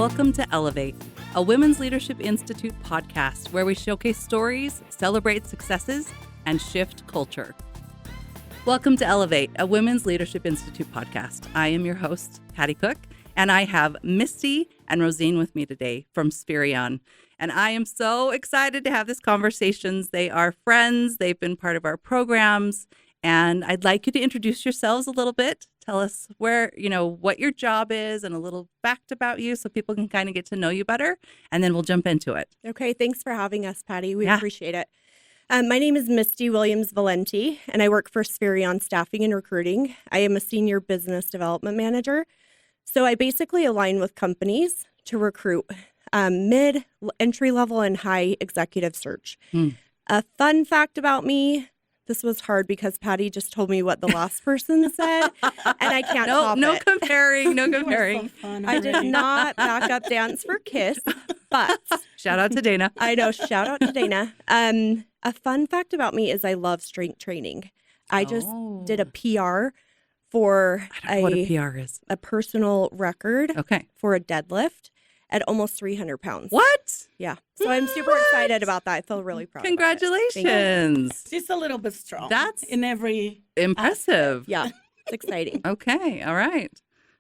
Welcome to Elevate, a Women's Leadership Institute podcast where we showcase stories, celebrate successes, and shift culture. Welcome to Elevate, a Women's Leadership Institute podcast. I am your host, Patty Cook, and I have Misty and Rosyne with me today from Spherion. And I am so excited to have this conversations. They are friends. They've been part of our programs. And I'd like you to introduce yourselves a little bit. Tell us where, what your job is and a little fact about you so people can kind of get to know you better. And then we'll jump into it. Okay. Thanks for having us, Patty. We appreciate it. My name is Misty Valenti, and I work for Spherion Staffing and Recruiting. I am a senior business development manager. So I basically align with companies to recruit mid, entry level, and high executive search. A fun fact about me. This was hard because Patty just told me what the last person said, and I can't top no it. No comparing. So I did not back up dance for Kiss, but Shout out to Dana. I know. Shout out to Dana. A fun fact about me is I love strength training. I just did a PR for I don't know what a PR is. a personal record Okay. for a deadlift at almost 300 pounds. What? Yeah. So I'm super excited about that. I feel really proud. About it. Congratulations. She's a little bit strong. That's in every impressive. Yeah. It's exciting. Okay. All right.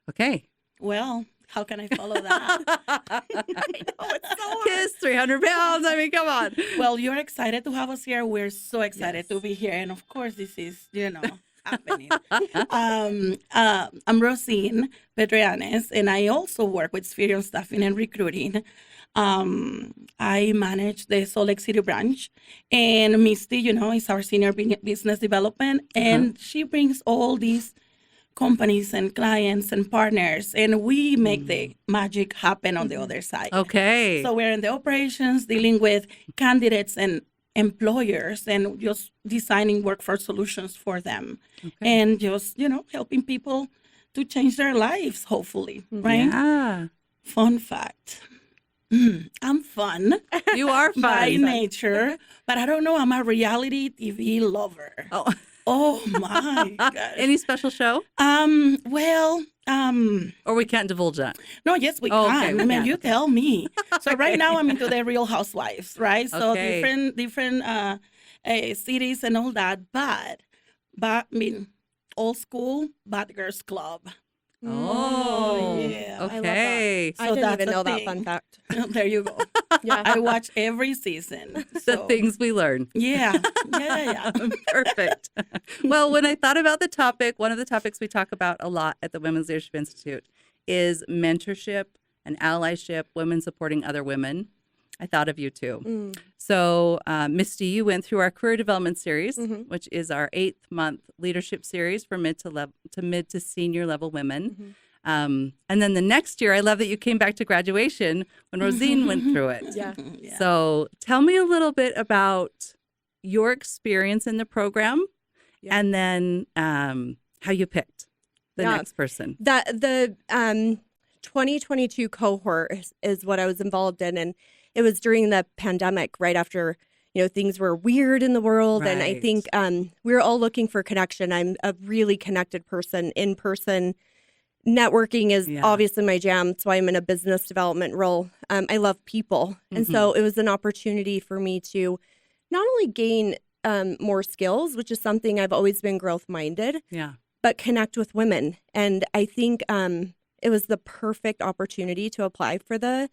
Okay. Well, how can I follow that? I know, it's so hard. Kiss 300 pounds. I mean, come on. Well, you're excited to have us here. We're so excited to be here. And of course, this is, happening. I'm Rosyne Pedreanez, and I also work with Spherion Staffing and Recruiting. I manage the Salt Lake City branch, and Misty, is our senior business development, and she brings all these companies and clients and partners, and we make the magic happen on the other side. Okay. So we're in the operations dealing with candidates and employers and just designing workforce solutions for them and just, helping people to change their lives, hopefully, right? Yeah. Fun fact. I'm fun. You are fun. By nature, but I don't know. I'm a reality TV lover. Oh my God. Any special show? Or we can't divulge that. No, yes, we Oh, can. okay, we I mean, can. you tell me. So right now I'm into the Real Housewives, right? So Okay. different cities and all that. But I mean, old school Bad Girls Club. Oh, yeah. I love that. Okay. I So didn't that's even a know that thing. fun fact. There you go. Yeah. I watch every season. The So, things we learn. yeah. Perfect. Well, when I thought about the topic, one of the topics we talk about a lot at the Women's Leadership Institute is mentorship and allyship, women supporting other women. I thought of you too. So, Misty, you went through our career development series, which is our 8th-month leadership series for mid to senior level women. And then the next year, I love that you came back to graduation when Rosyne went through it. Yeah. Yeah. So tell me a little bit about your experience in the program and then how you picked the next person. The 2022 cohort is what I was involved in, and it was during the pandemic, right after things were weird in the world, and I Right. think we were all looking for connection. I'm a really connected person. In person networking is obviously my jam. That's why I'm in a business development role. I love people, and so it was an opportunity for me to not only gain more skills, which is something I've always been growth minded, but connect with women. And I think it was the perfect opportunity to apply for the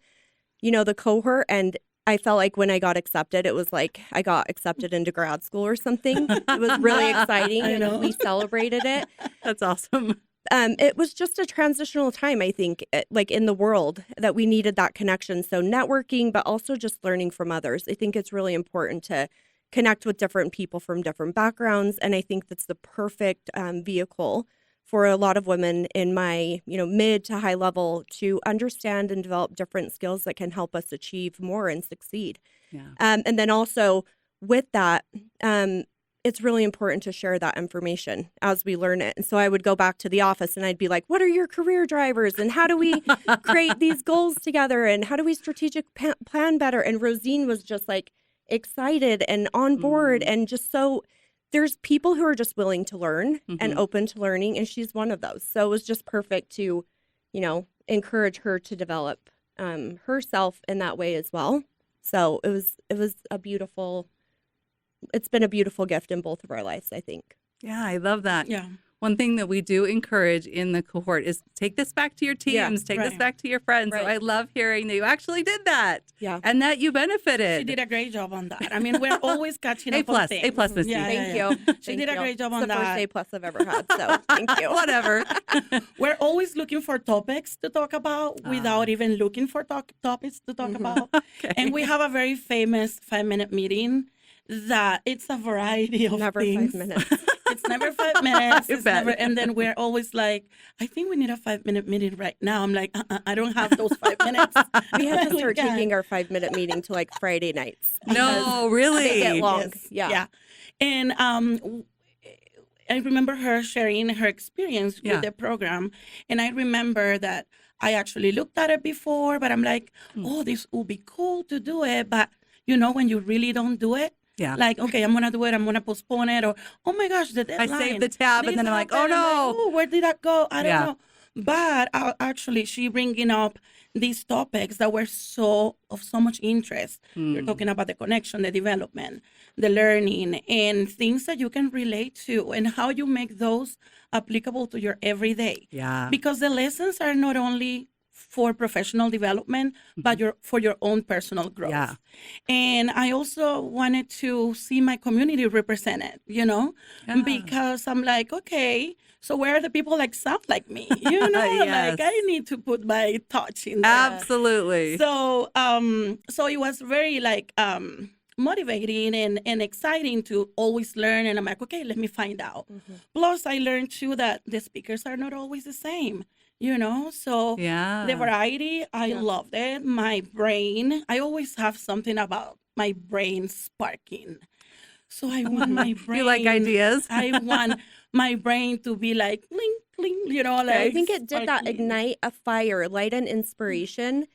cohort. And I felt like when I got accepted, it was like I got accepted into grad school or something. It was really exciting, and we celebrated it. That's awesome. It was just a transitional time, I think, like in the world, that we needed that connection. So networking, but also just learning from others. I think it's really important to connect with different people from different backgrounds. And I think that's the perfect vehicle for a lot of women in my, mid to high level to understand and develop different skills that can help us achieve more and succeed. Yeah. And then also with that, it's really important to share that information as we learn it. And so I would go back to the office and I'd be like, what are your career drivers? And how do we create these goals together? And how do we strategic plan better? And Rosyne was just like excited and on board and just so there's people who are just willing to learn and open to learning. And she's one of those. So it was just perfect to, encourage her to develop herself in that way as well. So it was it's been a beautiful gift in both of our lives, I think. Yeah, I love that. Yeah. One thing that we do encourage in the cohort is take this back to your teams, take this back to your friends. So I love hearing that you actually did that. Yeah. And that you benefited. She did a great job on that. I mean, we're always catching up on things. A plus, Misty. Thank you. She did a great job on that. It's the first A plus I've ever had, so thank you. Whatever. We're always looking for topics to talk about without even looking for topics to talk about. Okay. And we have a very famous 5-minute meeting that it's a variety of Never things. 5 minutes. It's never 5 minutes. You It's bet. never, and then we're always like, I think we need a 5-minute meeting right now. I'm like, I don't have those 5 minutes. We had to start Yeah. taking our 5-minute meeting to like Friday nights. No, really? They get long. Yes. Yeah. And I remember her sharing her experience with the program. And I remember that I actually looked at it before, but I'm like, oh, this would be cool to do it. But, you know, when you really don't do it, like, okay, I'm going to do it. I'm going to postpone it. Or, oh, my gosh, the deadline. I saved the tab, and then I'm like, oh, no. Oh, where did that go? I don't know. But actually, she bringing up these topics that were of so much interest. You're talking about the connection, the development, the learning, and things that you can relate to, and how you make those applicable to your everyday. Yeah. Because the lessons are not only for professional development, but for your own personal growth. Yeah. And I also wanted to see my community represented, you know, because I'm like, okay, so where are the people that sound like me? You know, Yes. like I need to put my touch in there. Absolutely. So, so it was very like motivating and exciting to always learn. And I'm like, okay, let me find out. Plus, I learned too that the speakers are not always the same. You know, so the variety, I loved it. My brain, I always have something about my brain sparking. So I want my brain. You like ideas? I want my brain to be like, bling, bling, you know, like. I think it did that ignite a fire, light and inspiration.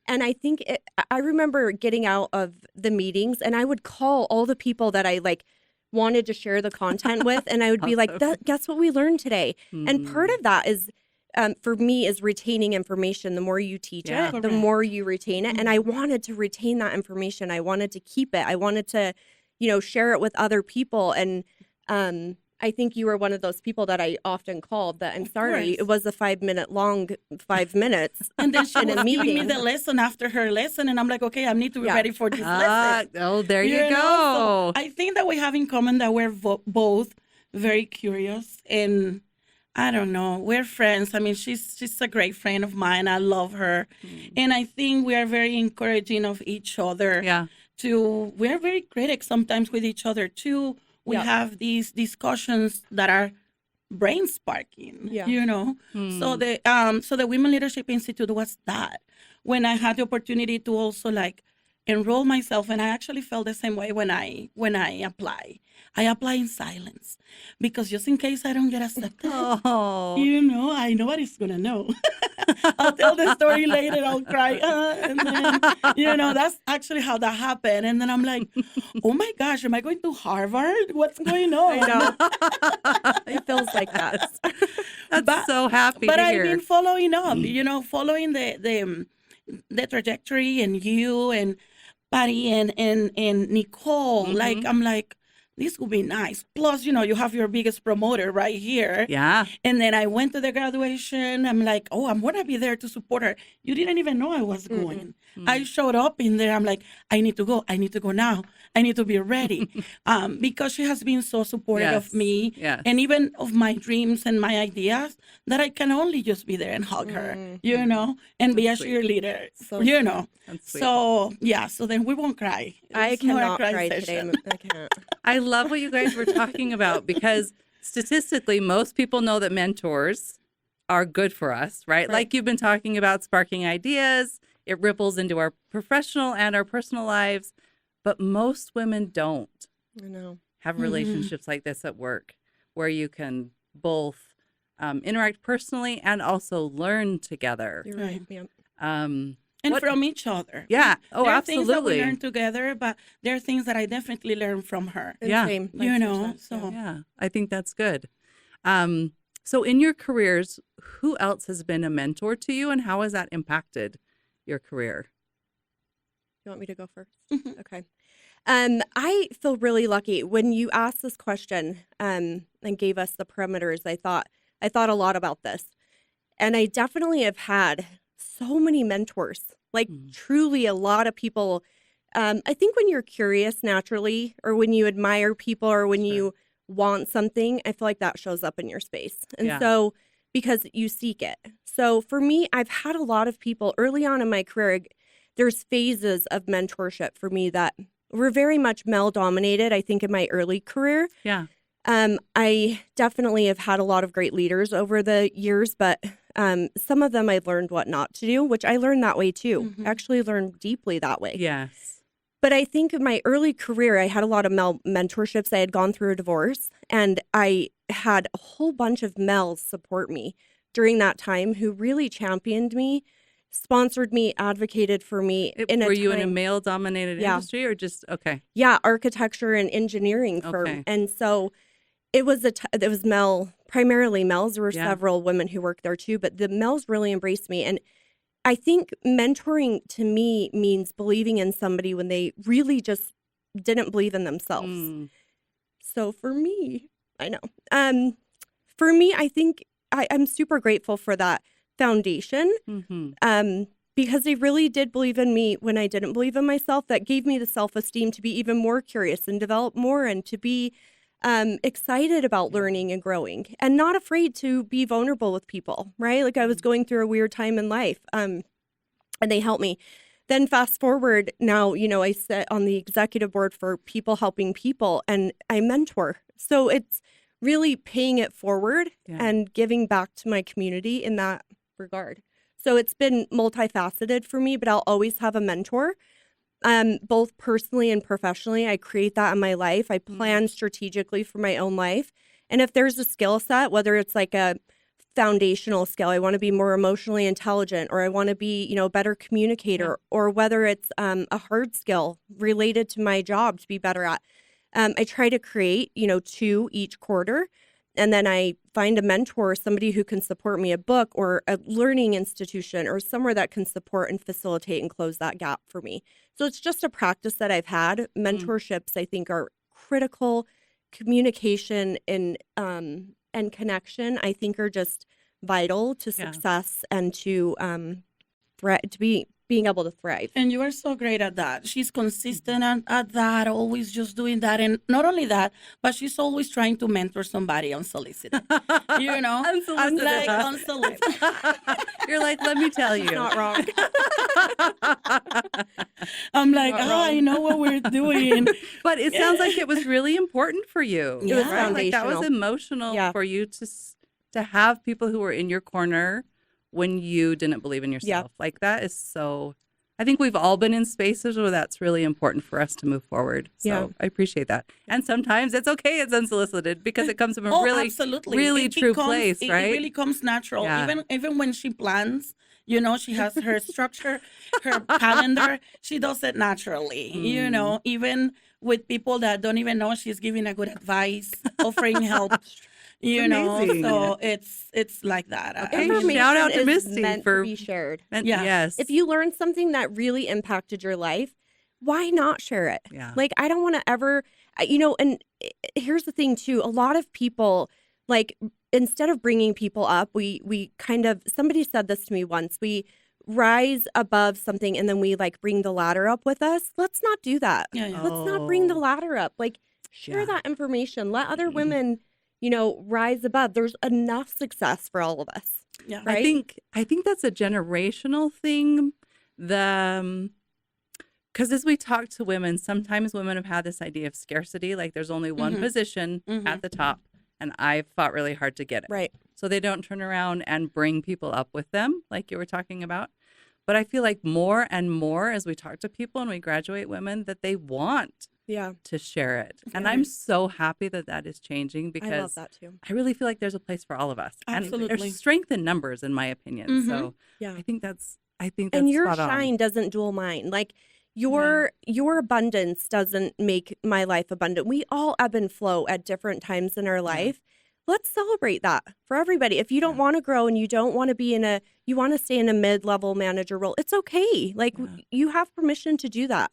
And I think I remember getting out of the meetings and I would call all the people that I like wanted to share the content with. And I would be like, guess what we learned today? And part of that is, for me, is retaining information. The more you teach it, the more you retain it. And I wanted to retain that information. I wanted to keep it. I wanted to, you know, share it with other people. And I think you were one of those people that I often called that, I'm sorry, it was a 5-minute long 5 minutes. And then she was giving me the lesson after her lesson. And I'm like, okay, I need to be ready for this lesson. Oh, there you know? go. So I think that we have in common that we're both very curious, and I don't know, we're friends. I mean, she's a great friend of mine. I love her. And I think we are very encouraging of each other. We're very critical sometimes with each other too. We have these discussions that are brain sparking, you know. So the Women Leadership Institute was that. When I had the opportunity to also like enroll myself, and I actually felt the same way when I apply. I apply in silence because just in case I don't get accepted, you know, nobody's gonna know. I'll tell the story later. I'll cry, and then, you know, that's actually how that happened. And then I'm like, oh my gosh, am I going to Harvard? What's going on? I know. It feels like that. That's so happy but to I've hear. been following up, you know, following the trajectory, and you and Patty and Nicole. Like, I'm like, this will be nice. Plus, you know, you have your biggest promoter right here. Yeah. And then I went to the graduation. I'm like, oh, I'm going to be there to support her. You didn't even know I was going. I showed up in there. I'm like, I need to go. I need to go now. I need to be ready. Because she has been so supportive of me and even of my dreams and my ideas that I can only just be there and hug her, you know, and be a cheerleader, you know. So, so then we won't cry. I cannot cry session. today. I can't. I love what you guys were talking about because statistically, most people know that mentors are good for us, right? Like you've been talking about sparking ideas. It ripples into our professional and our personal lives. But most women don't have relationships like this at work where you can both interact personally and also learn together. You're right. Yeah. And from each other. Yeah. Oh, there are absolutely. things that we learn together, but there are things that I definitely learn from her. Same. You know, so. Yeah, I think that's good. So in your careers, who else has been a mentor to you and how has that impacted your career? You want me to go first? Mhm. Okay. I feel really lucky when you asked this question and gave us the parameters. I thought a lot about this, and I definitely have had so many mentors, like truly a lot of people. I think when you're curious naturally, or when you admire people, or when you want something, I feel like that shows up in your space, and so because you seek it. So for me, I've had a lot of people early on in my career. There's phases of mentorship for me that were very much male dominated, I think, in my early career. Yeah. I definitely have had a lot of great leaders over the years, but some of them I learned what not to do, which I learned that way too. Mhm. Actually learned deeply that way. Yes. But I think in my early career, I had a lot of male mentorships. I had gone through a divorce, and I had a whole bunch of males support me during that time who really championed me, sponsored me, advocated for me. Were you in a male-dominated industry or just, okay. Yeah, architecture and engineering firm. Okay. And so it was primarily males. There were several women who worked there too, but the males really embraced me. And I think mentoring to me means believing in somebody when they really just didn't believe in themselves. So for me, I know. For me, I think I'm super grateful for that foundation. Because they really did believe in me when I didn't believe in myself. That gave me the self-esteem to be even more curious and develop more, and to be excited about learning and growing, and not afraid to be vulnerable with people, right? Like I was going through a weird time in life, and they helped me. Then fast forward now, I sit on the executive board for People Helping People, and I mentor. So it's really paying it forward and giving back to my community in that regard. So it's been multifaceted for me, but I'll always have a mentor, both personally and professionally. I create that in my life. I plan strategically for my own life. And if there's a skill set, whether it's like a foundational skill, I want to be more emotionally intelligent, or I want to be, a better communicator, or whether it's a hard skill related to my job to be better at, I try to create, 2 each quarter. And then I find a mentor, somebody who can support me, a book or a learning institution or somewhere that can support and facilitate and close that gap for me. So it's just a practice that I've had. Mentorships, I think, are critical. Communication and connection, I think, are just vital to success and to being able to thrive. And you are so great at that. She's consistent at that, always just doing that. And not only that, but she's always trying to mentor somebody unsolicited. Unsolicited. Like unsolicited. You're like, let me tell you. Not wrong. I'm like, I know what we're doing. But it sounds like it was really important for you. It was right? foundational. Like that was emotional for you to have people who were in your corner when you didn't believe in yourself. Like that is so, I think we've all been in spaces where that's really important for us to move forward. So I appreciate that. And sometimes it's okay, it's unsolicited, because it comes from a really true place, right? It really comes natural. Even when she plans, she has her structure, her calendar, she does it naturally, even with people that don't even know, she's giving a good advice, offering help. So it's like that. Information shout out to Misty meant for to be shared. Yes. If you learn something that really impacted your life, why not share it? Yeah. Like, I don't want to ever, and here's the thing too. A lot of people, like, instead of bringing people up, we kind of, somebody said this to me once, we rise above something and then we like bring the ladder up with us. Let's not do that. Let's not bring the ladder up. Like, share that information. Let other women rise above. There's enough success for all of us. Yeah. Right? I think that's a generational thing. Because as we talk to women, sometimes women have had this idea of scarcity, like there's only one position at the top, and I've fought really hard to get it. Right. So they don't turn around and bring people up with them, like you were talking about. But I feel like more and more as we talk to people and we graduate women, that they want to share it. And I'm so happy that that is changing, because I love that too. I really feel like there's a place for all of us. Absolutely. And there's strength in numbers, in my opinion. So I think that's and your spot on. shine doesn't dual mine. Like your abundance doesn't make my life abundant. We all ebb and flow at different times in our life. let's celebrate that for everybody. If you don't want to grow and you don't want to be you want to stay in a mid-level manager role, it's okay. Like you have permission to do that.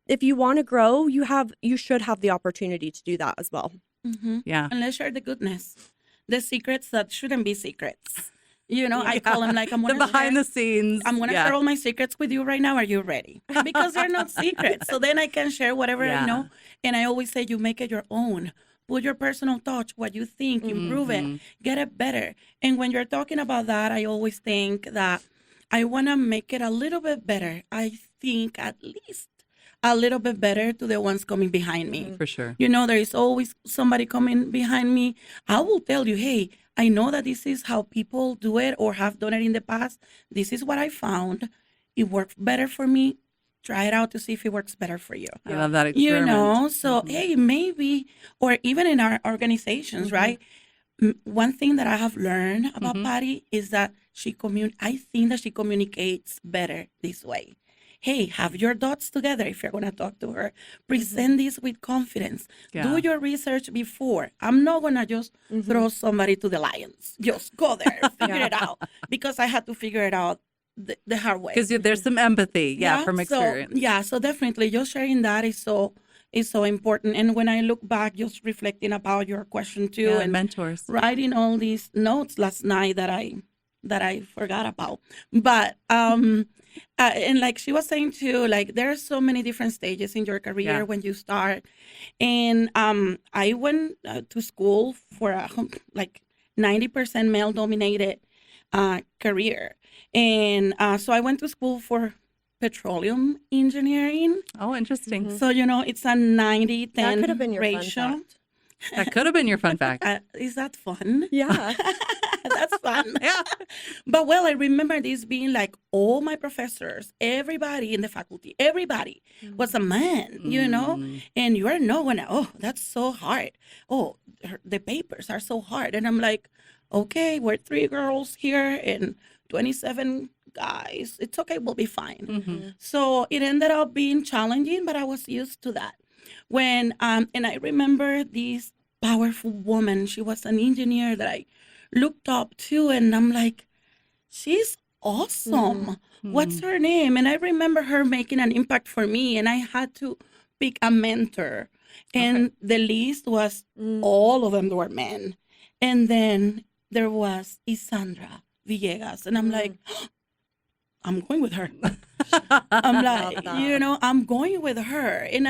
If you want to grow, you should have the opportunity to do that as well. Mm-hmm. Yeah. And let's share the goodness, the secrets that shouldn't be secrets. I call them like, I'm the behind the scenes. I'm going to share all my secrets with you right now. Are you ready? Because they're not secrets. So then I can share whatever I know. And I always say, you make it your own. Put your personal touch, what you think, improve it, get it better. And when you're talking about that, I always think that I want to make it a little bit better. I think at least a little bit better to the ones coming behind me. For sure. There is always somebody coming behind me. I will tell you, hey, I know that this is how people do it or have done it in the past. This is what I found. It worked better for me. Try it out to see if it works better for you. I love that experiment. So, hey, maybe, or even in our organizations, right? One thing that I have learned about Patty is that I think that she communicates better this way. Hey, have your thoughts together if you're going to talk to her. Present this with confidence. Yeah. Do your research before. I'm not going to just throw somebody to the lions. Just go there, figure it out. Because I had to figure it out the hard way. Because there's some empathy, from experience. So definitely just sharing that is so important. And when I look back, just reflecting about your question too, and mentors, writing all these notes last night that I forgot about. But and like she was saying too, like there are so many different stages in your career when you start. And I went to school for a 90% male dominated career. And so I went to school for petroleum engineering. Oh, interesting. So, it's a 90-10 That could have been your ratio. fun fact. That could have been your fun fact. Is that fun? Yeah. That's fun. Yeah. But I remember this being like all my professors, everybody in the faculty, everybody was a man, and you are knowing, oh, that's so hard. Oh, the papers are so hard. And I'm like, okay, we're 3 girls here and 27 guys. It's okay, we'll be fine. So it ended up being challenging, but I was used to that. When and I remember this powerful woman. She was an engineer that I looked up to, and I'm like, she's awesome. What's her name? And I remember her making an impact for me, and I had to pick a mentor. And the list was all of them were men. And then there was Isandra Villegas, and I'm like, I'm going with her. I'm like, I'm going with her. And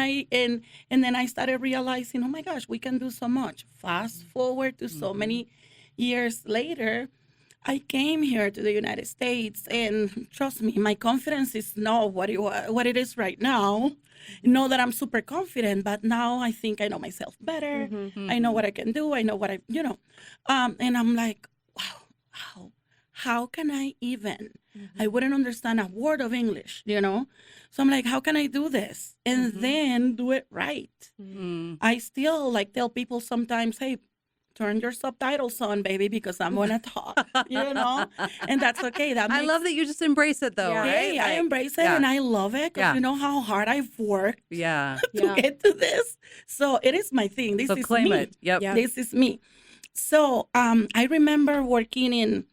then I started realizing, oh my gosh, we can do so much. Fast forward to so many years later, I came here to the United States, and trust me, my confidence is not what it is right now. Know that I'm super confident, but now I think I know myself better. I know what I can do. I know what and I'm like, wow, how can I even? I wouldn't understand a word of English, So I'm like, how can I do this? And then do it right. I still tell people sometimes, hey, turn your subtitles on, baby, because I'm going to talk, and that's okay. I love that you just embrace it, though. Yeah, I embrace it, and I love it because you know how hard I've worked to get to this. So it is my thing. This is claim me. it. Yep. This is me. So I remember working in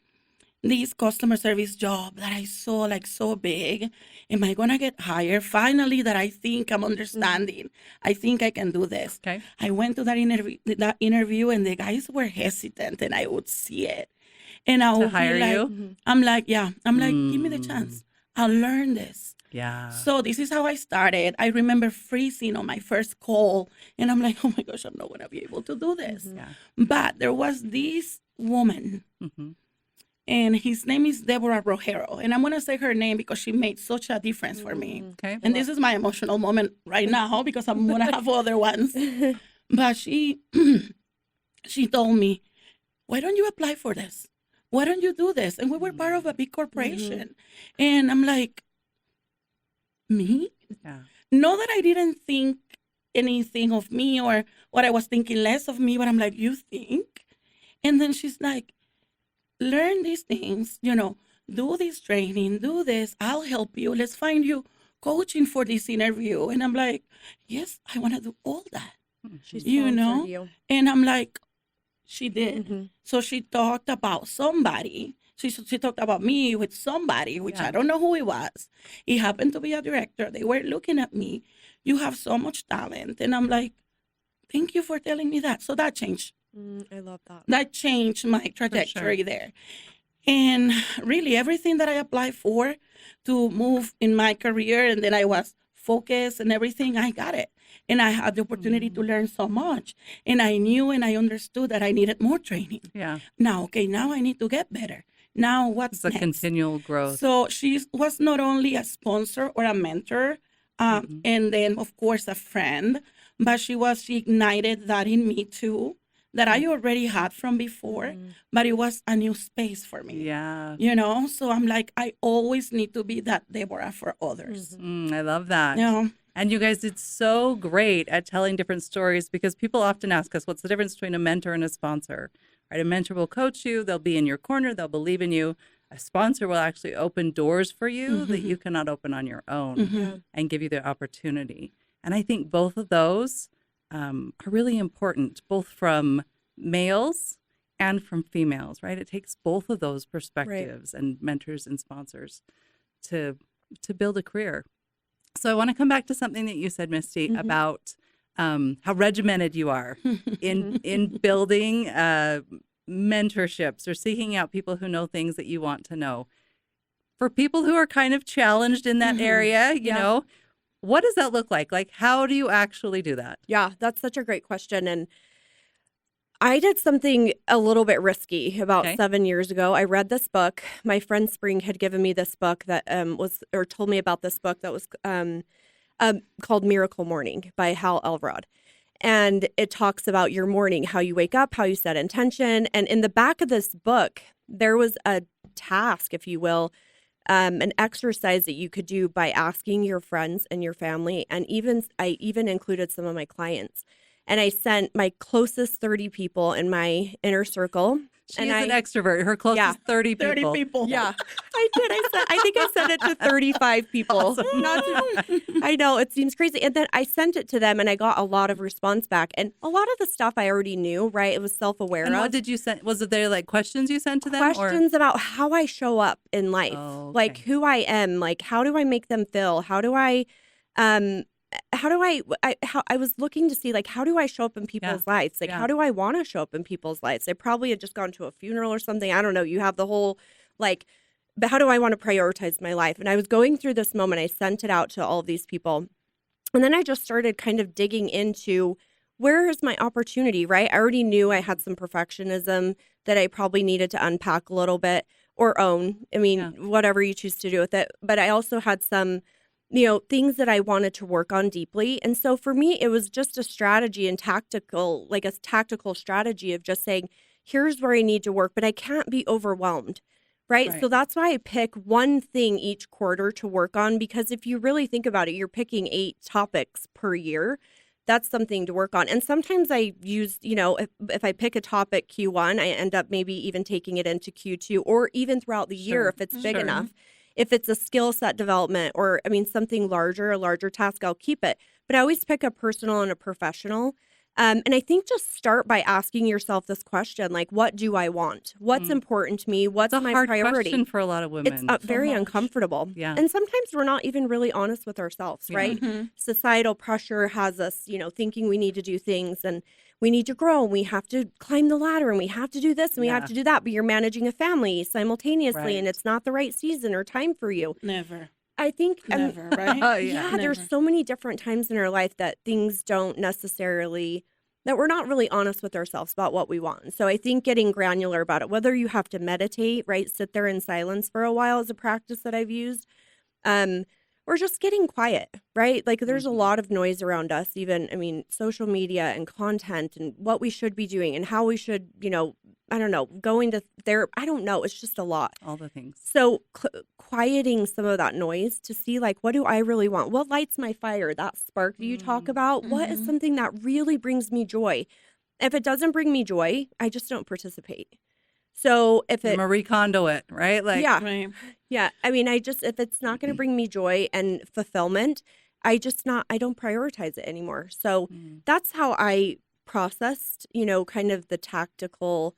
this customer service job that I saw so big. Am I going to get hired? Finally, that I think I'm understanding. I think I can do this. Okay. I went to that interview, and the guys were hesitant, and I would see it. And I would hire be like, you? I'm like, give me the chance. I'll learn this. Yeah. So this is how I started. I remember freezing on my first call, and I'm like, oh my gosh, I'm not going to be able to do this. Yeah. But there was this woman, and his name is Deborah Rojero. And I'm going to say her name because she made such a difference for me. Okay. And this is my emotional moment right now because I'm going to have other ones. But she told me, why don't you apply for this? Why don't you do this? And we were part of a big corporation. And I'm like, me? Yeah. Not that I didn't think anything of me or what I was thinking less of me, but I'm like, you think? And then she's like, learn these things, do this training, do this. I'll help you. Let's find you coaching for this interview. And I'm like, yes, I want to do all that. She's you. And I'm like, She did. Mm-hmm. So she talked about somebody. She talked about me with somebody, which Yeah. I don't know who it was. He happened to be a director. They were looking at me. You have so much talent. And I'm like, thank you for telling me that. So that changed. I love that. That changed my trajectory there. And really everything that I applied for to move in my career, and then I was focused and everything, I got it. And I had the opportunity to learn so much. And I knew and I understood that I needed more training. Yeah. Now I need to get better. Now what's It's a next? continual growth. So she was not only a sponsor or a mentor, and then of course a friend, but she ignited that in me too, that I already had from before, but it was a new space for me. Yeah. You know, so I'm like, I always need to be that Deborah for others. I love that. You know? And you guys did so great at telling different stories, because people often ask us, what's the difference between a mentor and a sponsor? Right? A mentor will coach you. They'll be in your corner. They'll believe in you. A sponsor will actually open doors for you that you cannot open on your own and give you the opportunity. And I think both of those are really important, both from males and from females, right? It takes both of those perspectives and mentors and sponsors to build a career. So I want to come back to something that you said, Misty, about how regimented you are in building mentorships or seeking out people who know things that you want to know. For people who are kind of challenged in that area, you know, what does that look like? Like, how do you actually do that? Yeah, that's such a great question. And I did something a little bit risky about 7 years ago. I read this book. My friend Spring had given me this book that told me about this book that was called Miracle Morning by Hal Elrod. And it talks about your morning, how you wake up, how you set intention. And in the back of this book, there was a task, if you will, an exercise that you could do by asking your friends and your family. And I even included some of my clients. And I sent my closest 30 people in my inner circle. She's an extrovert. Her closest 30 people. 30 people. Yeah, I did. I think I sent it to 35 people. Awesome. I know, it seems crazy. And then I sent it to them and I got a lot of response back. And a lot of the stuff I already knew, right? It was self-aware And of. what did you send? Was it there like questions you sent to them? Questions about how I show up in life, like who I am, like how do I make them feel? How do I was looking to see, like, how do I show up in people's lives? Like, how do I want to show up in people's lives? I probably had just gone to a funeral or something. I don't know. You have the whole, like, but how do I want to prioritize my life? And I was going through this moment. I sent it out to all of these people. And then I just started kind of digging into where is my opportunity, right? I already knew I had some perfectionism that I probably needed to unpack a little bit or own. I mean, whatever you choose to do with it. But I also had some, things that I wanted to work on deeply. And so for me, it was just a strategy and tactical strategy of just saying, here's where I need to work, but I can't be overwhelmed, right? So that's why I pick one thing each quarter to work on, because if you really think about it, you're picking 8 topics per year. That's something to work on. And sometimes I use, if I pick a topic Q1, I end up maybe even taking it into Q2 or even throughout the year if it's big enough. If it's a skill set development or, something larger, a larger task, I'll keep it. But I always pick a personal and a professional. And I think just start by asking yourself this question, like, what do I want? What's important to me? What's my priority? It's a hard question for a lot of women. It's very uncomfortable. Yeah. And sometimes we're not even really honest with ourselves, right? Societal pressure has us, thinking we need to do things and we need to grow and we have to climb the ladder and we have to do this and we have to do that. But you're managing a family simultaneously and it's not the right season or time for you. Never. I think never, right? There's so many different times in our life that things don't necessarily, that we're not really honest with ourselves about what we want. So I think getting granular about it, whether you have to meditate, right, sit there in silence for a while is a practice that I've used, or just getting quiet, right? Like there's a lot of noise around us, even, social media and content and what we should be doing and how we should, I don't know, going to therapy. I don't know. It's just a lot. All the things. So quieting some of that noise to see, like, what do I really want? What lights my fire? That spark that you talk about? What is something that really brings me joy? If it doesn't bring me joy, I just don't participate. So if it Marie Kondo it, right? Like, yeah. I mean, if it's not going to bring me joy and fulfillment, I don't prioritize it anymore. So that's how I processed, kind of the tactical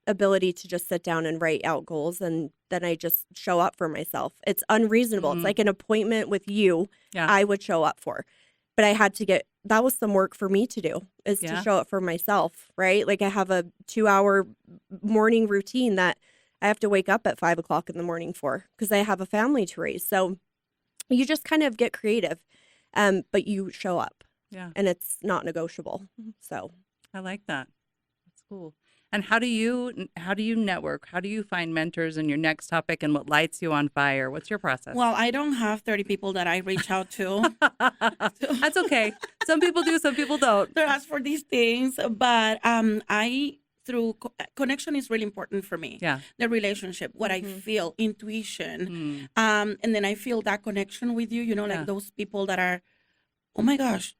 ability to just sit down and write out goals, and then I just show up for myself. It's unreasonable. It's like an appointment with you I would show up for. But I had to that was some work for me to do, is to show up for myself, right? Like I have a 2-hour morning routine that I have to wake up at 5 o'clock in the morning for, because I have a family to raise. So you just kind of get creative, but you show up. Yeah. And it's not negotiable. So I like that. That's cool. And how do you network? How do you find mentors in your next topic, and what lights you on fire? What's your process? Well, I don't have 30 people that I reach out to. That's okay. Some people do, some people don't. To ask for these things, but through connection is really important for me. Yeah. The relationship, what I feel, intuition. And then I feel that connection with you, like those people that are, oh my gosh,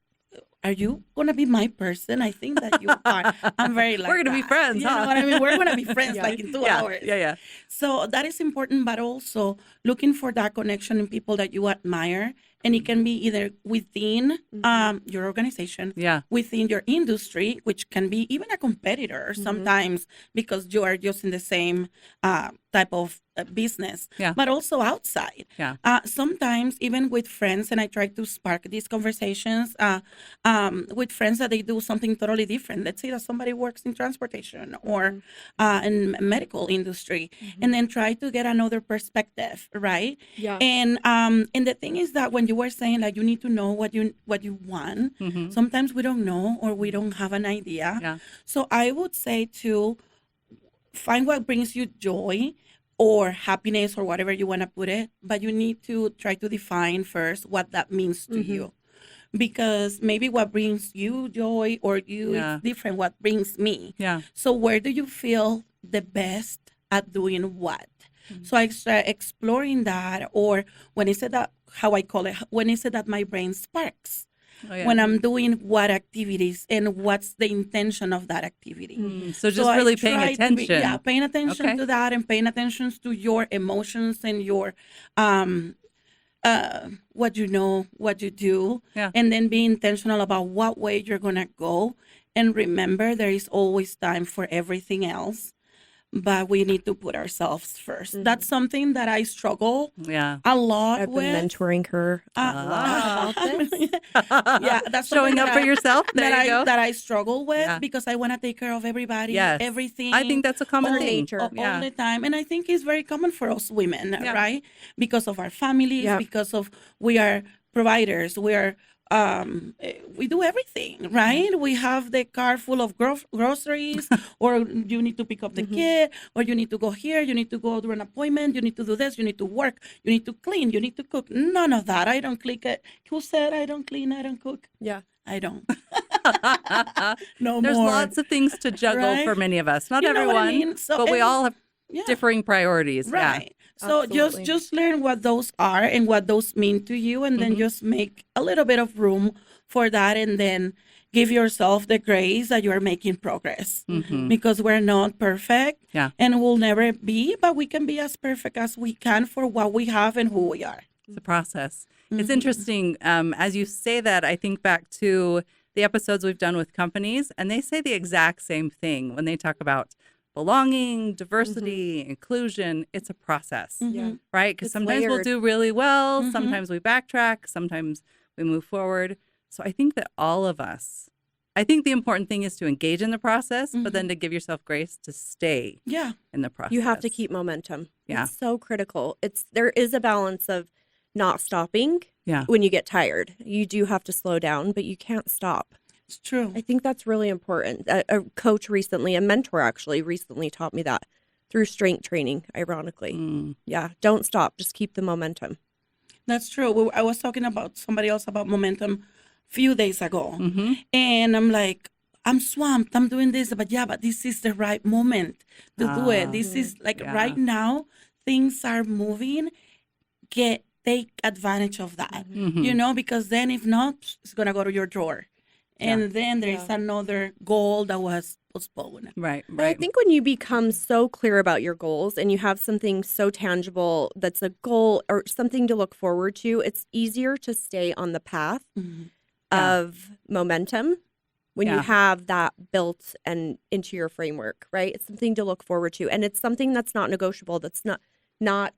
are you going to be my person? I think that you are. I'm very like we're going to be friends, You huh? know what I mean? We're going to be friends like in 2 hours. Yeah. So that is important, but also looking for that connection in people that you admire. And it can be either within your organization, within your industry, which can be even a competitor sometimes, because you are just in the same type of business, but also outside. Sometimes even with friends, and I try to spark these conversations with friends that they do something totally different. Let's say that somebody works in transportation or in medical industry, and then try to get another perspective, right? Yeah. And the thing is that when you were saying like you need to know what you want, sometimes we don't know or we don't have an idea. So I would say to find what brings you joy or happiness or whatever you want to put it, but you need to try to define first what that means to you. Because maybe what brings you joy or you is different what brings me. So where do you feel the best at doing what? So I start exploring that, or when I said that, how I call it, when I said that my brain sparks. When I'm doing what activities and what's the intention of that activity. So just really paying attention. Paying attention to that, and paying attention to your emotions and your what you know, what you do, and then be intentional about what way you're going to go. And remember, there is always time for everything else, but we need to put ourselves first. That's something that I struggle a lot I've with. been mentoring her. That's showing up for yourself. That I struggle with because I want to take care of everybody, everything. I think that's a common thing. All the time. And I think it's very common for us women, right? Because of our families, because of we are providers, we are we do everything, right? We have the car full of groceries, or you need to pick up the kid, or you need to go here, you need to go to an appointment, you need to do this, you need to work, you need to clean, you need to cook. None of that. I don't click it. Who said I don't clean, I don't cook? Yeah. I don't. There's lots of things to juggle for many of us. Not everyone, I mean? But we all have differing priorities. Right. So just learn what those are and what those mean to you, and then just make a little bit of room for that, and then give yourself the grace that you are making progress, because we're not perfect and we'll never be, but we can be as perfect as we can for what we have and who we are. It's a process. It's interesting. As you say that, I think back to the episodes we've done with companies, and they say the exact same thing when they talk about belonging, diversity, inclusion. It's a process, right? Because sometimes we'll do really well. Sometimes we backtrack. Sometimes we move forward. So I think that all of us, I think the important thing is to engage in the process, but then to give yourself grace to stay in the process. You have to keep momentum. Yeah. It's so critical. There is a balance of not stopping when you get tired. You do have to slow down, but you can't stop. It's true. I think that's really important. A coach recently, a mentor actually recently taught me that through strength training, ironically. Yeah, don't stop. Just keep the momentum. That's true. I was talking about somebody else about momentum a few days ago. And I'm like, I'm swamped. I'm doing this, but this is the right moment to do it. This is like right now, things are moving. Take advantage of that, because then if not, it's going to go to your drawer. And then there's another goal that was postponed. Right. But I think when you become so clear about your goals and you have something so tangible that's a goal or something to look forward to, it's easier to stay on the path of momentum when Yeah. you have that built and into your framework, right? It's something to look forward to. And it's something that's not negotiable. That's not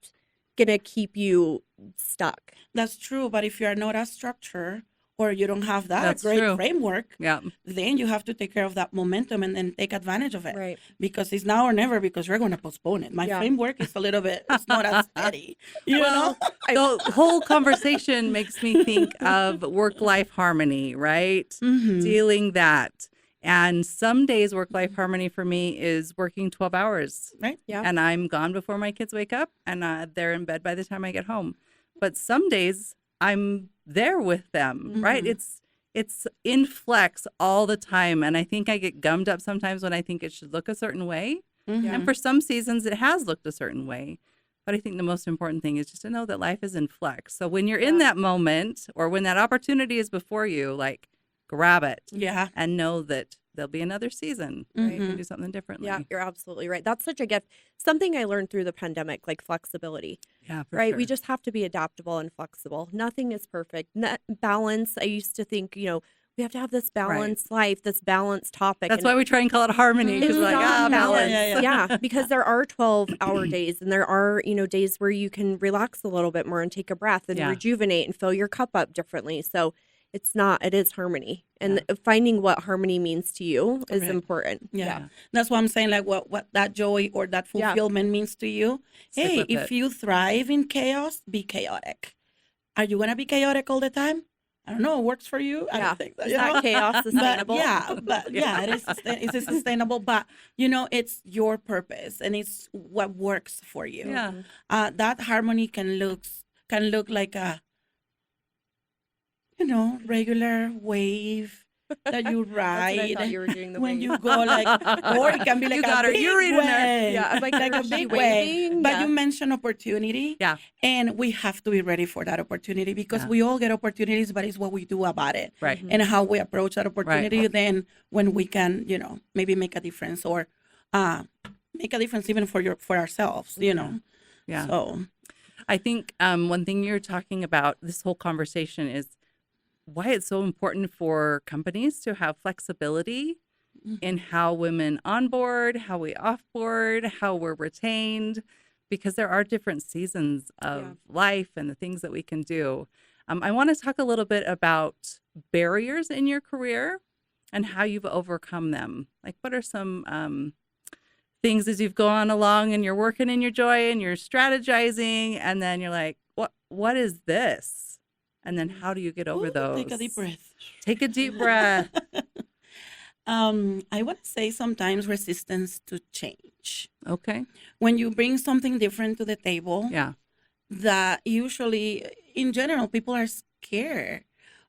going to keep you stuck. That's true. But if you are not a structure or you don't have that That's great true. framework, Yeah. then you have to take care of that momentum and then take advantage of it. Right. Because it's now or never, because we're going to postpone it. My Yeah. framework is a little bit, it's not as steady. You know? The whole conversation makes me think of work-life harmony, right? Mhm. Dealing that. And some days work-life harmony for me is working 12 hours. Right? Yeah. And I'm gone before my kids wake up, and they're in bed by the time I get home. But some days I'm there with them, right? Mhm. It's in flex all the time. And I think I get gummed up sometimes when I think it should look a certain way. Mhm. And for some seasons, it has looked a certain way. But I think the most important thing is just to know that life is in flex. So when you're in that moment, or when that opportunity is before you, like, grab it Yeah. and know that there'll be another season, right? You can Mhm. do something differently. Yeah, you're absolutely right. That's such a gift. Something I learned through the pandemic, like flexibility, Yeah, for right? sure. We just have to be adaptable and flexible. Nothing is perfect. Balance. I used to think, we have to have this balanced life, this balanced topic. That's and why we try and call it harmony, because it's we're like, not balance. balanced. Yeah. Yeah, because there are 12-hour days, and there are, days where you can relax a little bit more and take a breath and Yeah. rejuvenate and fill your cup up differently. So it is harmony. And finding what harmony means to you is Correct. important. Yeah. That's what I'm saying, like what that joy or that Yeah. fulfillment means to you. Stick Hey, with if it. you thrive in chaos, be chaotic. Are you going to be chaotic all the time? I don't know. It works for you. I Yeah. don't think that. Is you that know? chaos But sustainable? yeah, it is. It's sustainable, but it's your purpose and it's what works for you. Yeah. That harmony can look like a regular wave that you That's what I ride thought you were doing. The when wave. you go, like, or it can be like You a got her. big You're reading her. wave. Yeah, I'm like, like a is she big wave. waving? But Yeah. you mentioned opportunity. Yeah. And we have to be ready for that opportunity because Yeah. we all get opportunities, but it's what we do about it. Right. And how we approach that opportunity, then when we can, maybe make a difference or make a difference even for ourselves, Yeah. So, I think one thing you're talking about this whole conversation is why it's so important for companies to have flexibility in how women onboard, how we offboard, how we're retained, because there are different seasons of life and the things that we can do. I want to talk a little bit about barriers in your career and how you've overcome them. Like, what are some things as you've gone along and you're working in your joy and you're strategizing, and then you're like, what is this? And then how do you get over those? Take a deep breath. Take a deep breath. I would say sometimes resistance to change. Okay. When you bring something different to the table, Yeah. that usually, in general, people are scared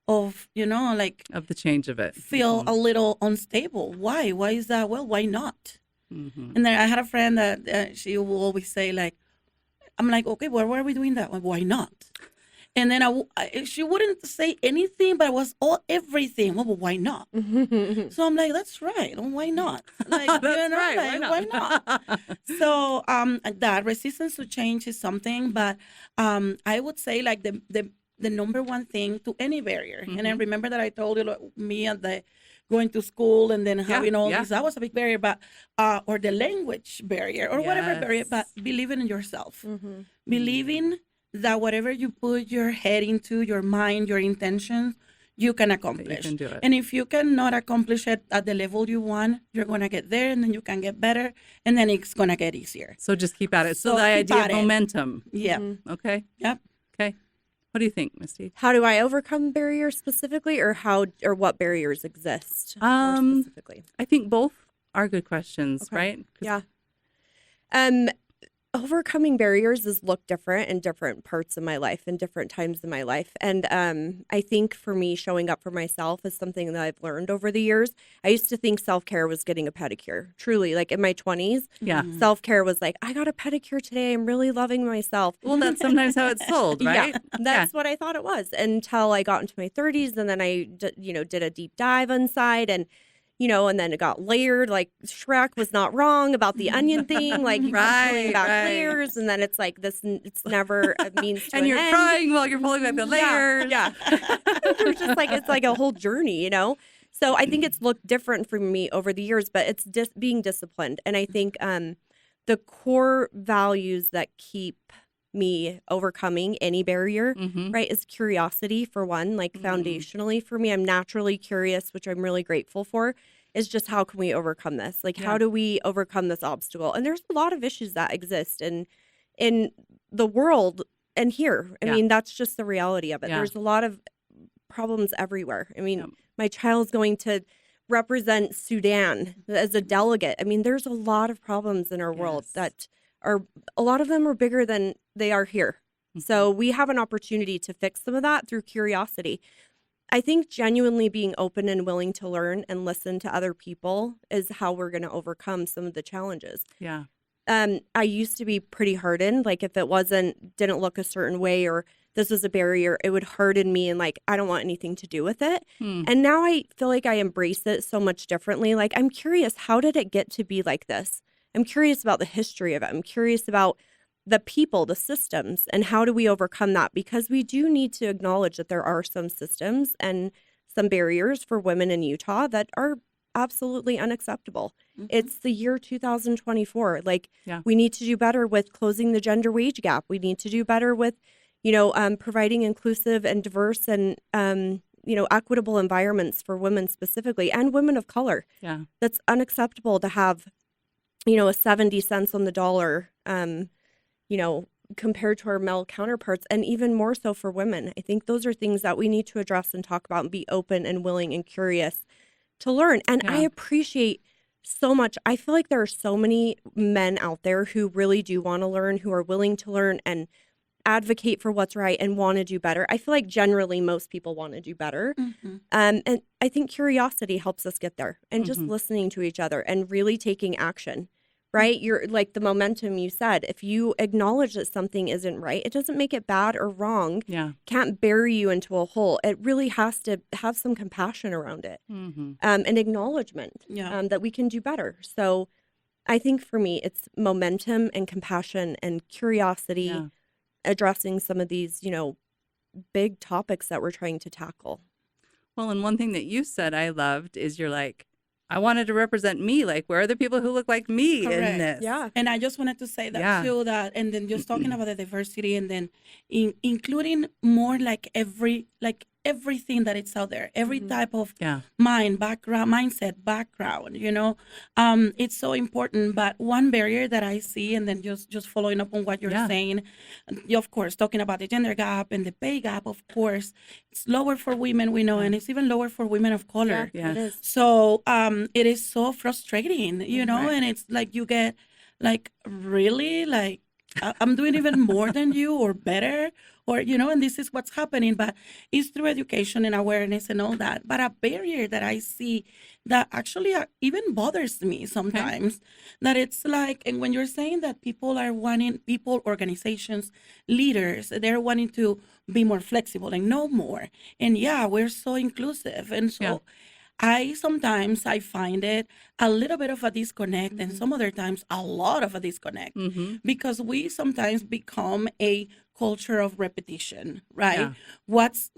of, like, Of the change of it. feel a little unstable. Why? Why is that? Well, why not? Mm-hmm. And then I had a friend that she will always say, like, I'm like, okay, well, why are we doing that? Well, why not? And then she wouldn't say anything, but it was everything. Well, why not? So I'm like, that's right. Well, why not? Like, That's right. like, why not? So that resistance to change is something, but I would say, like, the number one thing to any barrier. And I remember that I told you, like, me and the going to school and then having all this, that was a big barrier, but or the language barrier or whatever barrier, but believing in yourself, believing that whatever you put your head into, your mind, your intentions, you can accomplish. You can do it. And if you cannot accomplish it at the level you want, you're going to get there, and then you can get better, and then it's going to get easier. So just keep at it. So So the keep idea at of it. momentum. Yeah. Okay. Yep. Okay. What do you think, Misty? How do I overcome barriers specifically, or what barriers exist more specifically? I think both are good questions, Okay. right? 'Cause Yeah. Overcoming barriers has looked different in different parts of my life and different times in my life. And I think for me, showing up for myself is something that I've learned over the years. I used to think self-care was getting a pedicure. Truly, like in my 20s, Yeah. self-care was like, I got a pedicure today. I'm really loving myself. Well, that's sometimes how it's sold, right? Yeah, that's what I thought it was until I got into my 30s, and then I, did a deep dive inside, and then it got layered. Like Shrek was not wrong about the onion thing. Like you kept pulling back layers, and then it's like this. It's never a means to And an you're end. crying while you're pulling back the layers. Yeah. It's just like it's like a whole journey, So I think it's looked different for me over the years, but it's just being disciplined. And I think the core values that keep me overcoming any barrier, right, is curiosity for one. Like foundationally for me, I'm naturally curious, which I'm really grateful for. Is just how can we overcome this? Like, how do we overcome this obstacle? And there's a lot of issues that exist in the world and here. I mean, that's just the reality of it. There's a lot of problems everywhere. I mean, my child's going to represent Sudan as a delegate. I mean, there's a lot of problems in our world that are, a lot of them are bigger than they are here. So we have an opportunity to fix some of that through curiosity. I think genuinely being open and willing to learn and listen to other people is how we're going to overcome some of the challenges. Yeah. I used to be pretty hardened. Like if it didn't look a certain way or this was a barrier, it would harden me and like, I don't want anything to do with it. And now I feel like I embrace it so much differently. Like I'm curious, how did it get to be like this? I'm curious about the history of it. I'm curious about the people, the systems, and how do we overcome that? Because we do need to acknowledge that there are some systems and some barriers for women in Utah that are absolutely unacceptable. It's the year 2024. Like we need to do better with closing the gender wage gap. We need to do better with, providing inclusive and diverse and, equitable environments for women specifically and women of color. Yeah. That's unacceptable to have, a 70 cents on the dollar, compared to our male counterparts, and even more so for women. I think those are things that we need to address and talk about and be open and willing and curious to learn. And I appreciate so much. I feel like there are so many men out there who really do want to learn, who are willing to learn and advocate for what's right and want to do better. I feel like generally most people want to do better. And I think curiosity helps us get there, and just listening to each other and really taking action. Right? You're like the momentum you said. If you acknowledge that something isn't right, it doesn't make it bad or wrong. Yeah. Can't bury you into a hole. It really has to have some compassion around it, and acknowledgement that we can do better. So I think for me, it's momentum and compassion and curiosity, addressing some of these, big topics that we're trying to tackle. Well, and one thing that you said I loved is you're like, I wanted to represent me. Like, where are the people who look like me in this? Yeah. And I just wanted to say that too, that, and then just talking about the diversity, and then including more like everything that is out there, every type of mindset, background, it's so important. But one barrier that I see, and then just following up on what you're saying, of course, talking about the gender gap and the pay gap, of course, it's lower for women, we know, and it's even lower for women of color. Yeah, it is. So it is so frustrating, know, and it's like you get like, really, like, I'm doing even more than you or better, or, and this is what's happening. But it's through education and awareness and all that. But a barrier that I see that actually even bothers me sometimes, that it's like, and when you're saying that people, organizations, leaders, they're wanting to be more flexible and know more. And we're so inclusive. And so I find it a little bit of a disconnect, and some other times a lot of a disconnect, because we sometimes become a culture of repetition, right? Yeah. What's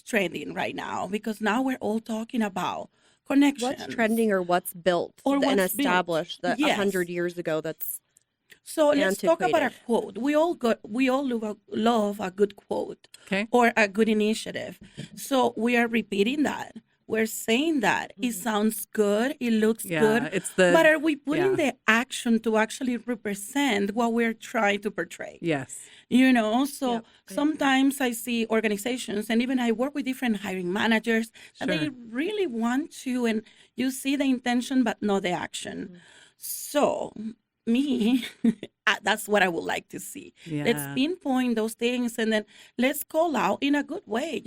trending right now? Because now we're all talking about connection. What's trending or what's built or and established that 100 years ago that's so let's talk about a quote. We all love a good quote or a good initiative. So we are repeating that. We're saying that it sounds good, it looks good, but are we putting the action to actually represent what we're trying to portray? Yes. So sometimes I see organizations, and even I work with different hiring managers, and they really want to, and you see the intention, but not the action. So me, that's what I would like to see. Yeah. Let's pinpoint those things, and then let's call out in a good way.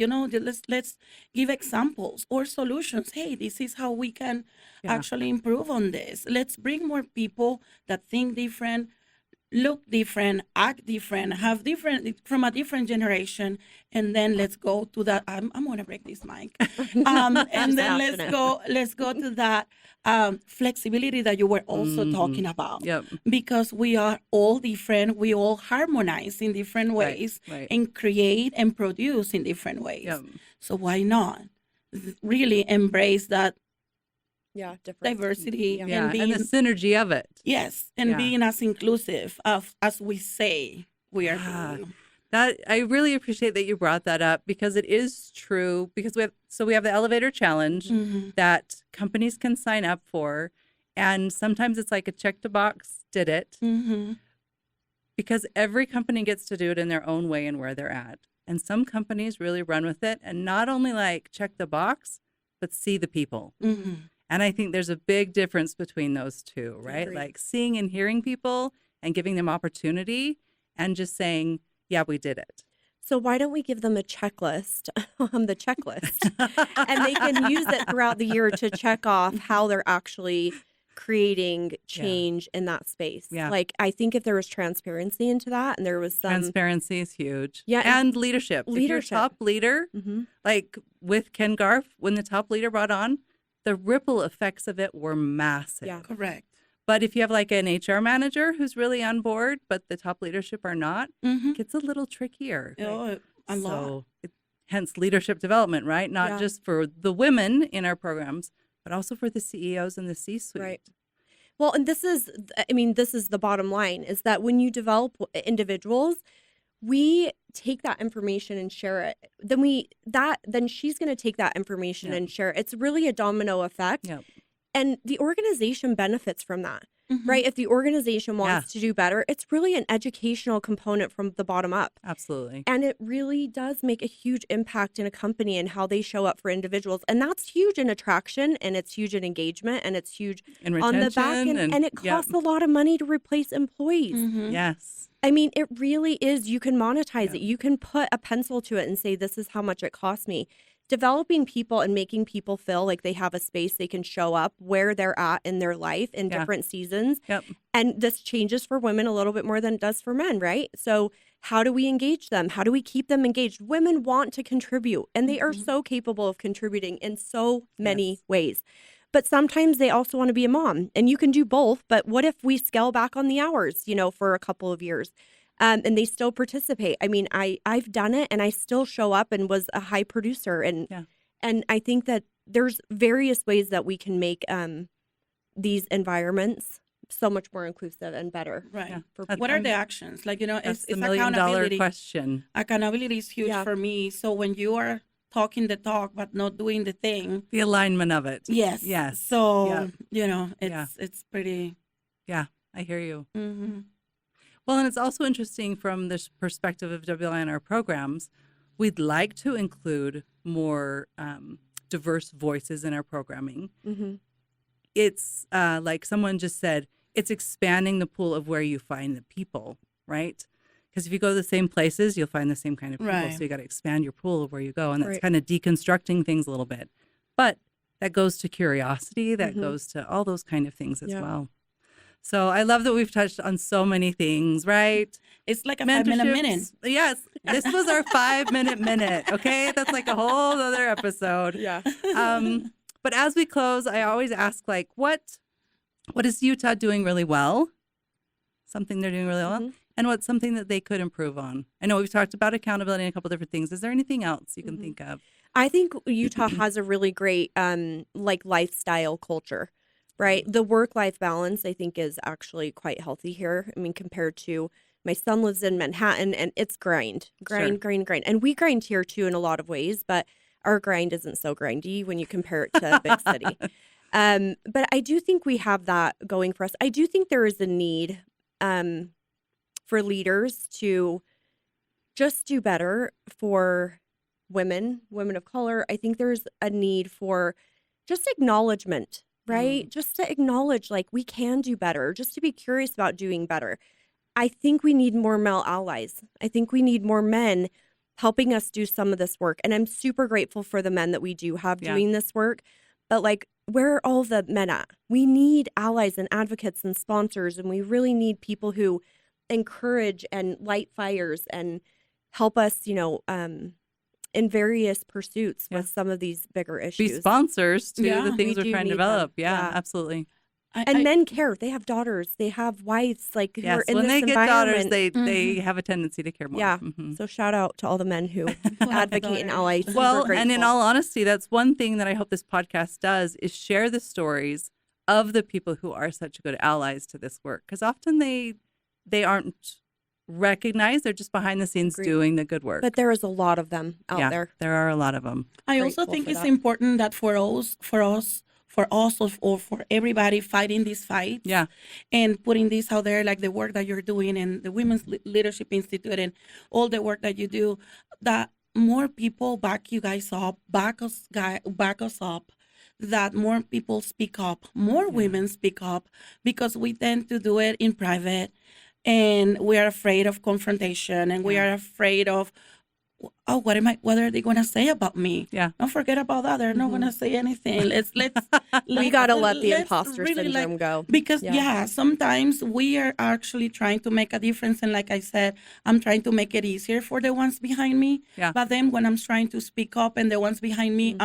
Let's give examples or solutions. Hey, this is how we can actually improve on this. Let's bring more people that think different, look different, act different, have different from a different generation, and then let's go to that. I'm gonna break this mic, and then let's go to that flexibility that you were also talking about. Yep. Because we are all different, we all harmonize in different ways, and create and produce in different ways. Yep. So why not really embrace that different diversity Yeah, and being and the synergy of it. yes, and Yeah. being as inclusive as we say we are doing. That I really appreciate that you brought that up, because it is true. Because we have the elevator challenge that companies can sign up for, and sometimes it's like a check the box, did it, because every company gets to do it in their own way and where they're at. And some companies really run with it and not only like check the box, but see the people. And I think there's a big difference between those two, right? Like seeing and hearing people and giving them opportunity and just saying, yeah, we did it. So why don't we give them a checklist, the checklist, and they can use it throughout the year to check off how they're actually creating change in that space. Yeah. Like, I think if there was transparency into that and there was some... Transparency is huge. Yeah. And leadership. If you're top leader, like with Ken Garf, when the top leader brought on, the ripple effects of it were massive. Yeah. Correct. But if you have like an HR manager who's really on board, but the top leadership are not, it gets a little trickier. Oh, a lot. So hence leadership development, right? Not just for the women in our programs, but also for the CEOs and the C-suite. Right. Well, and this is the bottom line, is that when you develop individuals, we take that information and share it. Then she's going to take that information and share it. It's really a domino effect. Yep. And the organization benefits from that, right? If the organization wants to do better, it's really an educational component from the bottom up. Absolutely. And it really does make a huge impact in a company and how they show up for individuals. And that's huge in attraction, and it's huge in engagement, and it's huge in on the back end. And it costs a lot of money to replace employees. Yes. I mean, it really is. You can monetize it. You can put a pencil to it and say, this is how much it costs me. Developing people and making people feel like they have a space they can show up where they're at in their life in different seasons. Yep. And this changes for women a little bit more than it does for men, right? So how do we engage them? How do we keep them engaged? Women want to contribute, and they are so capable of contributing in so many ways. But sometimes they also want to be a mom, and you can do both. But what if we scale back on the hours, for a couple of years? And they still participate. I mean, I've done it, and I still show up and was a high producer. And I think that there's various ways that we can make these environments so much more inclusive and better. Right. Yeah. What are the actions? Like, it's the it's $1 million accountability. question. Accountability is huge for me. So when you are talking the talk but not doing the thing, The alignment of it. yes. So it's pretty. Yeah, I hear you. Well, and it's also interesting from this perspective of WLI in our programs. We'd like to include more diverse voices in our programming. It's like someone just said, it's expanding the pool of where you find the people, right? Because if you go to the same places, you'll find the same kind of people. Right. So you got to expand your pool of where you go. And that's kind of deconstructing things a little bit. But that goes to curiosity. That goes to all those kind of things as well. So I love that we've touched on so many things, right? It's like a 5-minute minute. Yes. This was our 5-minute minute. Okay. That's like a whole other episode. Yeah. But as we close, I always ask, like, what is Utah doing really well? Something they're doing really well. And what's something that they could improve on? I know we've talked about accountability and a couple different things. Is there anything else you can think of? I think Utah has a really great lifestyle culture. Right. The work-life balance, I think, is actually quite healthy here. I mean, compared to my son lives in Manhattan, and it's grind. And we grind here, too, in a lot of ways. But our grind isn't so grindy when you compare it to a big city. But I do think we have that going for us. I do think there is a need for leaders to just do better for women of color. I think there's a need for just acknowledgement. Right? Just to acknowledge, like, we can do better, just to be curious about doing better. I think we need more male allies. I think we need more men helping us do some of this work. And I'm super grateful for the men that we do have doing this work. But, like, where are all the men at? We need allies and advocates and sponsors, and we really need people who encourage and light fires and help us, in various pursuits with some of these bigger issues. Be sponsors to the things we we're do trying to need develop. them. Yeah, absolutely. And men care. They have daughters. They have wives. Like who are Yes, in when this they get daughters, environment. they have a tendency to care more. Yeah. Mhm. So shout out to all the men who advocate and ally. Super Well, grateful. and in all honesty, that's one thing that I hope this podcast does is share the stories of the people who are such good allies to this work. Because often they aren't recognized. They're just behind the scenes Agreed. doing the good work. But there is a lot of them out there. There are a lot of them. I also Grateful think for it's that. important that for us, or for everybody fighting these fights, and putting this out there, like the work that you're doing and the Women's Leadership Institute and all the work that you do, that more people back you guys up, back us up, that more people speak up, more women speak up, because we tend to do it in private, and we are afraid of confrontation, and we are afraid of, oh, what are they going to say about me? Yeah. Don't forget about that. They're not going to say anything. Let's We got to let the let's imposter really, syndrome go. because sometimes we are actually trying to make a difference. And like I said, I'm trying to make it easier for the ones behind me. Yeah. But then when I'm trying to speak up and the ones behind me,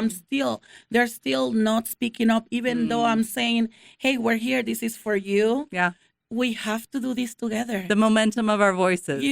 they're still not speaking up, even though I'm saying, hey, we're here. This is for you. Yeah. We have to do this together. The momentum of our voices.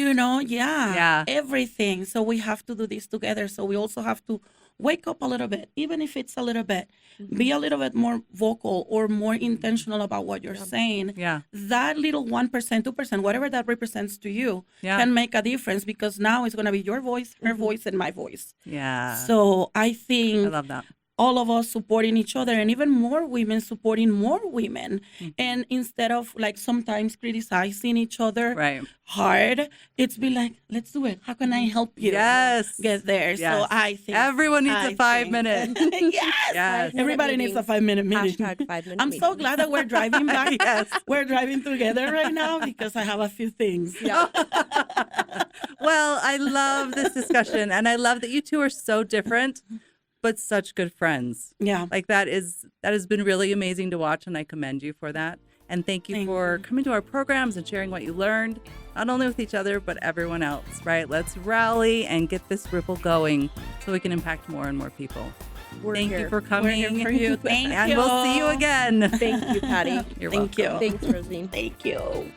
Everything. So we have to do this together. So we also have to wake up a little bit, even if it's a little bit. Be a little bit more vocal or more intentional about what you're saying. Yeah. That little 1%, 2%, whatever that represents to you, can make a difference, because now it's going to be your voice, her voice, and my voice. Yeah. So I think I love that. all of us supporting each other, and even more women supporting more women. And instead of like sometimes criticizing each other hard, it's be like, let's do it. How can I help you get there? Yes. So I think everyone needs a 5-minute. Yes. Everybody needs a 5-minute meeting. Hashtag 5-minute I'm so glad that we're driving back. We're driving together right now, because I have a few things. Yeah. Well, I love this discussion, and I love that you two are so different, but such good friends. Yeah. Like that has been really amazing to watch, and I commend you for that. And thank you for coming to our programs and sharing what you learned, not only with each other, but everyone else, right? Let's rally and get this ripple going so we can impact more and more people. Thank you for coming. We're here for you. Thank you. And we'll see you again. Thank you, Patty. You're Thank welcome. you. Thanks, Rosyne. Thank you.